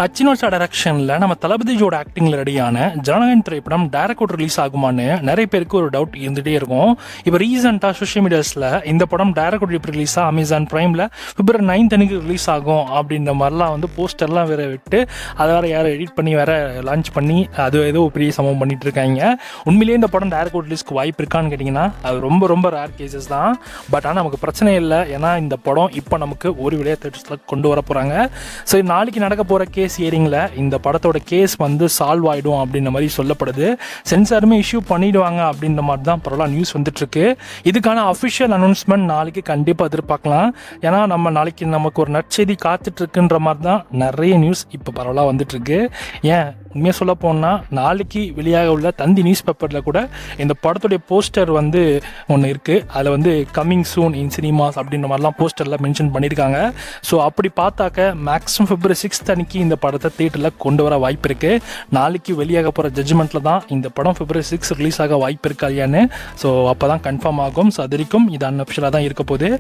அச்சினோசா டைரக்ஷனில் நம்ம தளபதியோட ஆக்டிங்கில் ரெடியான ஜனநாயகன் திரைப்படம் டைரக்ட் ரிலீஸ் ஆகுமான்னு நிறைய பேருக்கு ஒரு டவுட் இருந்துகிட்டே இருக்கும். இப்போ ரீசெண்டாக சோஷியல் மீடியாஸில் இந்த படம் டைரக்ட் ரிலீஸாக அமேசான் ப்ரைமில் February 9th அன்னைக்கு ரிலீஸ் ஆகும் அப்படின்ற மாதிரிலாம் வந்து போஸ்டர்லாம் வேற விட்டு அதை வேற யாரும் எடிட் பண்ணி வேற லான்ச் பண்ணி அது ஏதோ பெரிய சம்பவம் பண்ணிட்டு இருக்காங்க. உண்மையிலேயே இந்த படம் டைரக்ட் ரிலீஸ்க்கு வாய்ப்பு இருக்கான்னு கேட்டிங்கன்னா அது ரொம்ப ரொம்ப ரேர் கேசஸ் தான். பட் ஆனால் நமக்கு பிரச்சனை இல்லை, ஏன்னா இந்த படம் இப்போ நமக்கு ஒரு விளையாட்டு தேட்டர்ஸில் கொண்டு வர போகிறாங்க. ஸோ நாளைக்கு நடக்க போகிற கேஸ் ஹியரிங்கில் இந்த படத்தோட கேஸ் வந்து சால்வ் ஆகிடும் அப்படின்ற மாதிரி சொல்லப்படுது. சென்சாருமே இஷ்யூ பண்ணிடுவாங்க அப்படின்ற மாதிரி தான் பரவாயில்ல நியூஸ் வந்துட்டுருக்கு. இதுக்கான அஃபிஷியல் அனௌன்ஸ்மெண்ட் நாளைக்கு கண்டிப்பாக எதிர்பார்க்கலாம். ஏன்னா நாளைக்கு நமக்கு ஒரு நற்செய்தி காத்துட்ருக்குன்ற மாதிரி தான் நிறைய நியூஸ் இப்போ பரவாயில்ல வந்துட்டுருக்கு. ஏன் உண்மையாக சொல்ல போனால் நாளைக்கு வெளியாக உள்ள தந்தி நியூஸ் பேப்பரில் கூட இந்த படத்துடைய போஸ்டர் வந்து ஒன்று இருக்குது. அதில் வந்து கம்மிங் சூன் இன் சினிமாஸ் அப்படின்ற மாதிரிலாம் போஸ்டரில் மென்ஷன் பண்ணியிருக்காங்க. ஸோ அப்படி பார்த்தாக்க மேக்ஸிமம் February 6th அன்னைக்கு இந்த படத்தை தியேட்டரில் கொண்டு வர வாய்ப்பு இருக்குது. நாளைக்கு வெளியாக போகிற ஜட்ஜ்மெண்ட்டில் தான் இந்த படம் February 6 ரிலீஸ் ஆக வாய்ப்பு இருக்கா இல்லையான்னு ஸோ அப்போ தான் கன்ஃபார்ம் ஆகும். ஸோ அது வரைக்கும் இது அன்அஃபிஷியலாக தான் இருக்க போகுது.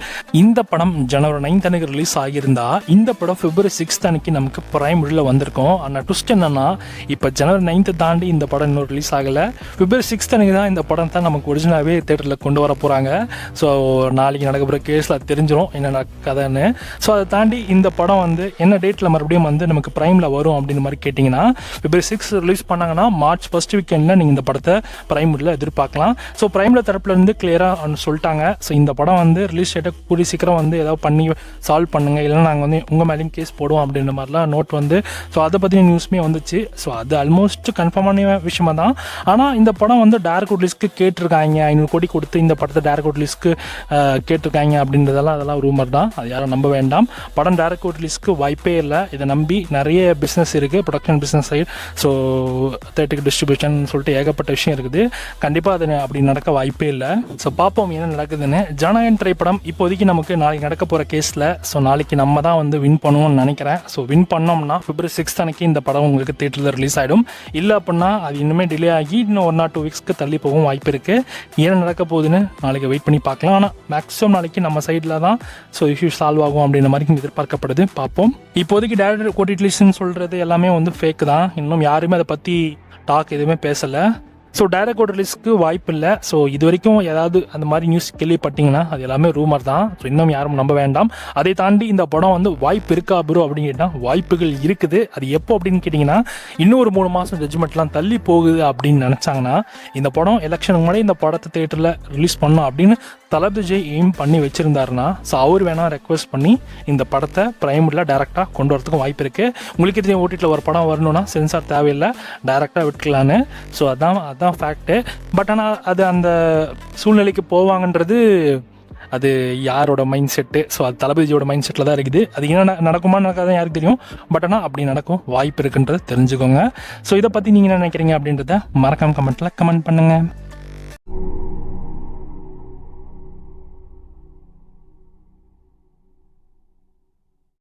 இந்த படம் January 9th அன்னைக்கு ரிலீஸ் ஆகியிருந்தா இந்த படம் February 6th அன்னைக்கு நமக்கு பிரைம் உள்ள வந்திருக்கும். ஆனால் ட்விஸ்ட் என்னன்னா இப்போ January 9th தாண்டி இந்த படம் இன்னும் ரிலீஸ் ஆகலை. February 6th அன்னைக்கு தான் இந்த படம் தான் நமக்கு ஒரிஜினலாகவே தேட்டரில் கொண்டு வர போகிறாங்க. ஸோ நாளைக்கு நடக்கிற கேஸில் தெரிஞ்சிடும் என்னென்ன கதைன்னு. ஸோ அதை தாண்டி இந்த படம் வந்து என்ன டேட்டில் மறுபடியும் வந்து நமக்கு பிரைமில் வரும் அப்படின்னு மாதிரி கேட்டிங்கன்னா February 6 ரிலீஸ் பண்ணாங்கன்னா March 1st வீக்கெண்டில் நீங்கள் இந்த படத்தை பிரைமில் எதிர்பார்க்கலாம். ஸோ பிரைமில் தரப்புலேருந்து கிளியராக சொல்லிட்டாங்க. ஸோ இந்த படம் வந்து ரிலீஸ் டேட்டை கூடி சீக்கிரம் வந்து ஏதாவது பண்ணி சால்வ் பண்ணுங்கள், இல்லைன்னா நாங்கள் வந்து உங்கள் மேலேயும் கேஸ் போடுவோம் அப்படின்ற மாதிரிலாம் நோட் வந்து ஸோ அதை பற்றின நியூஸுமே வந்துச்சு. ஸோ அது ஆல்மோஸ்ட் கன்ஃபார்மான விஷயமா தான். ஆனால் இந்த படம் வந்து டைரக்ட் ரிலீஸ்க்கு கேட்டிருக்காங்க, 500 கோடி கொடுத்து இந்த படத்தை டைரக்ட் ரிலீஸ்க்கு கேட்டிருக்காங்க அப்படின்றதெல்லாம் அதெல்லாம் ரூமர் தான், அது யாரும் நம்ப வேண்டாம். படம் டைரக்ட் ரிலீஸ்க்கு வாய்ப்பே இல்லை. இதை நம்பி நிறைய பிஸ்னஸ் இருக்குது, ப்ரொடக்ஷன் பிஸ்னஸ் சைடு, ஸோ தேட்டருக்கு டிஸ்ட்ரிபியூஷன் சொல்லிட்டு ஏகப்பட்ட விஷயம் இருக்குது. கண்டிப்பாக அது அப்படி நடக்க வாய்ப்பே இல்லை. ஸோ பார்ப்போம் என்ன நடக்குதுன்னு. ஜனநாயகன் திரைப்படம் இப்போதைக்கு நமக்கு நாளைக்கு நடக்க போகிற கேஸில் ஸோ நாளைக்கு நம்ம தான் வந்து வின் பண்ணுவோம்னு நினைக்கிறேன். ஸோ வின் பண்ணோம்னா February 6th அன்னைக்கு இந்த படம் உங்களுக்கு தேட்டரில் ரிலீஸ் ஆகிடும். இல்லை அப்படின்னா அது இன்னுமே டிலே ஆகி இன்னும் 1 or 2 வீக்ஸ்க்கு தள்ளி போகவும் வாய்ப்பு இருக்குது. என்ன நடக்க போகுதுன்னு நாளைக்கு வெயிட் பண்ணி பார்க்கலாம். ஆனால் மேக்ஸிமம் நாளைக்கு நம்ம சைடில் தான் ஸோ இஷ்யூ சால்வ் ஆகும் அப்படின்ற மாதிரி எதிர்பார்க்கப்படுது. பார்ப்போம். இப்போதைக்கு டைரக்ட் ஓடிடிலிஸ்ன்னு சொல்கிறது எல்லாமே வந்து ஃபேக் தான். இன்னும் யாருமே அதை பற்றி டாக் எதுவுமே பேசலை. ஸோ டைரக்ட் ரிலீஸ்க்கு வாய்ப்பு இல்லை. ஸோ இது வரைக்கும் ஏதாவது அந்த மாதிரி நியூஸ் கேள்விப்பட்டீங்கன்னா அது எல்லாமே ரூமர் தான். ஸோ இன்னும் யாரும் நம்ப வேண்டாம். அதை தாண்டி இந்த படம் வந்து வாய்ப்பு இருக்கா ப்ரோ அப்படின்னு கேட்டால் வாய்ப்புகள் இருக்குது. அது எப்போ அப்படின்னு கேட்டிங்கன்னா இன்னும் ஒரு 3 மாதம் ஜட்ஜ்மெண்ட்லாம் தள்ளி போகுது அப்படின்னு நினச்சாங்கன்னா இந்த படம் எலெக்ஷனுக்கு முன்னாடி இந்த படத்தை தேட்டரில் ரிலீஸ் பண்ணோம் அப்படின்னு தளபதி எய்ம் பண்ணி வச்சுருந்தாருன்னா ஸோ அவர் வேணால் ரெக்வஸ்ட் பண்ணி இந்த படத்தை பிரைமில் டேரெக்டாக கொண்டு வரதுக்கும் வாய்ப்பு இருக்குது. உங்களுக்கு தெரியும் ஓடிடியில் ஒரு படம் வரணும்னா சென்சார் தேவையில்லை, டேரெக்டாக விட்டுக்கலான்னு. ஸோ அதான் ஃபேக்ட்டு. பட் ஆனால் அது அந்த சூழ்நிலைக்கு போவாங்கன்றது அது யாரோட மைண்ட் செட்டு. ஸோ அது தளபதியோட மைண்ட் செட்டில் தான் இருக்குது. அது என்ன நடக்குமா நடக்காதான் யாருக்கு தெரியும். பட் ஆனால் அப்படி நடக்கும் வாய்ப்பு இருக்குன்றது தெரிஞ்சுக்கோங்க. ஸோ இதை பற்றி நீங்கள் என்ன நினைக்கிறீங்க அப்படின்றத மறக்காம கமெண்ட்டில் கமெண்ட் பண்ணுங்கள்.